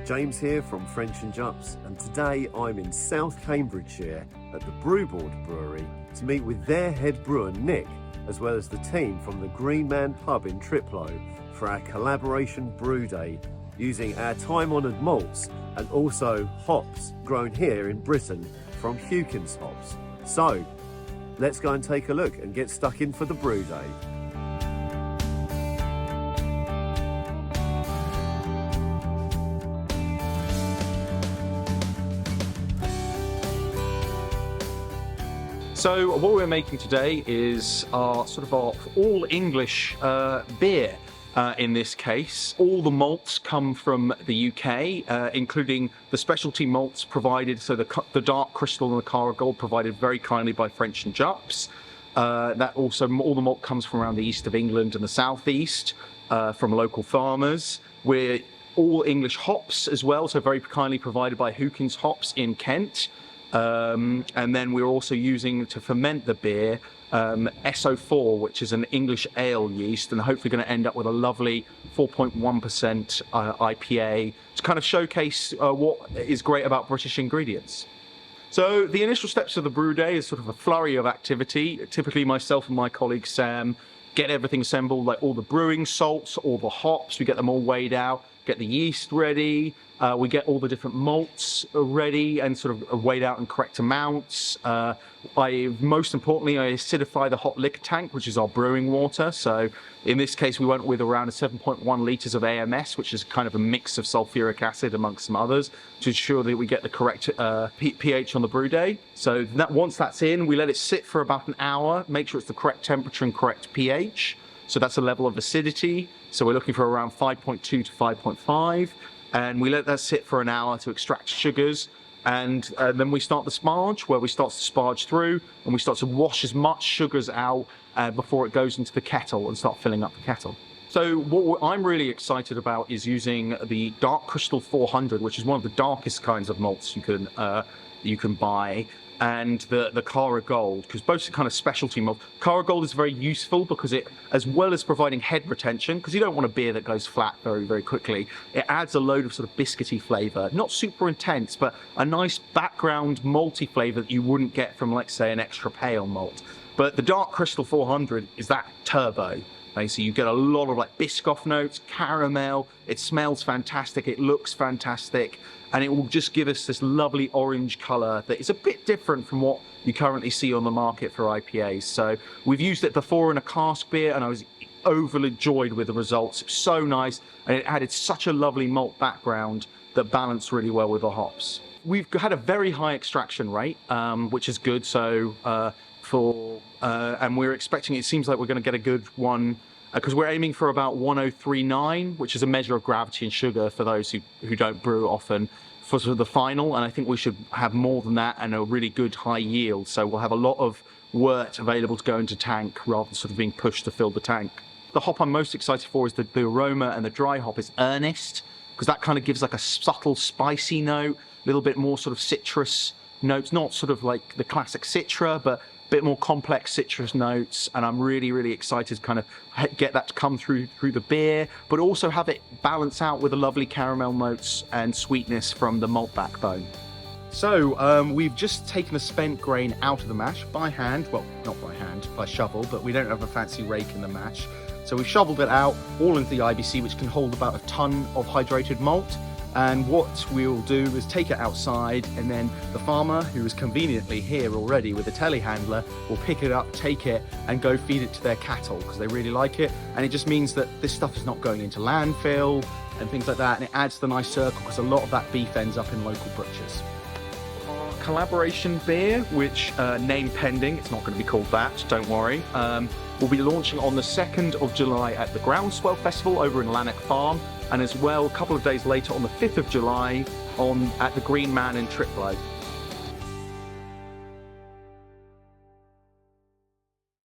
James here from French and Jupps, and today I'm in South Cambridgeshire at the BrewBoard Brewery to meet with their head brewer Nick, as well as the team from the Green Man pub in Thriplow for our collaboration Brew Day, using our time-honoured malts and also hops grown here in Britain from Hukins Hops. So, let's go and take a look and get stuck in for the Brew Day. So what we're making today is our all English beer. In this case, all the malts come from the UK, including the specialty malts provided. So the dark crystal and the Cara gold provided very kindly by French and Jupps. That also, all the malt comes from around the east of England and the southeast from local farmers. We're all English hops as well, so very kindly provided by Hukins Hops in Kent. And then we're also using to ferment the beer SO4, which is an English ale yeast, and hopefully going to end up with a lovely 4.1% IPA to kind of showcase what is great about British ingredients. So the initial steps of the brew day is sort of a flurry of activity. Typically myself and my colleague Sam get everything assembled, like all the brewing salts, all the hops, we get them all weighed out, get the yeast ready, we get all the different malts ready and sort of weighed out in correct amounts. Most importantly, I acidify the hot liquor tank, which is our brewing water. So in this case, we went with around 7.1 litres of AMS, which is kind of a mix of sulfuric acid amongst some others, to ensure that we get the correct pH on the brew day. So once that's in, we let it sit for about an hour, make sure it's the correct temperature and correct pH. So that's a level of acidity. So we're looking for around 5.2 to 5.5. And we let that sit for an hour to extract sugars. And then we start the sparge, where we start to sparge through and we start to wash as much sugars out before it goes into the kettle and start filling up the kettle. So what I'm really excited about is using the Dark Crystal 400, which is one of the darkest kinds of malts you can buy, and the Cara Gold, because both are kind of specialty malt. Cara Gold is very useful because it, as well as providing head retention, because you don't want a beer that goes flat very, very quickly, it adds a load of sort of biscuity flavour. Not super intense, but a nice background malty flavour that you wouldn't get from, like, say, an extra pale malt. But the Dark Crystal 400 is that turbo. So you get a lot of like Biscoff notes, caramel, it smells fantastic, it looks fantastic, and it will just give us this lovely orange colour that is a bit different from what you currently see on the market for IPAs. So we've used it before in a cask beer and I was overjoyed with the results. It was so nice and it added such a lovely malt background that balanced really well with the hops. We've had a very high extraction rate, which is good. So and we're expecting, it seems like we're going to get a good one, because we're aiming for about 1039, which is a measure of gravity and sugar for those who don't brew often, for sort of the final. And I think we should have more than that and a really good high yield. So we'll have a lot of wort available to go into tank rather than sort of being pushed to fill the tank. The hop I'm most excited for is the aroma, and the dry hop is Earnest, because that kind of gives like a subtle spicy note, a little bit more sort of citrus notes, not sort of like the classic Citra, but bit more complex citrus notes, and I'm really, really excited to kind of get that to come through the beer, but also have it balance out with the lovely caramel notes and sweetness from the malt backbone. So we've just taken the spent grain out of the mash by hand, well, not by hand, by shovel, but we don't have a fancy rake in the mash. So we've shoveled it out all into the IBC, which can hold about a ton of hydrated malt. And what we'll do is take it outside, and then the farmer, who is conveniently here already with a telehandler, will pick it up, take it, and go feed it to their cattle because they really like it. And it just means that this stuff is not going into landfill and things like that, and it adds the nice circle because a lot of that beef ends up in local butchers. Our collaboration beer, which name pending, it's not going to be called that, don't worry, will be launching on the 2nd of July at the Groundswell Festival over in Lanark Farm, and as well a couple of days later on the 5th of July at the Green Man in Thriplow.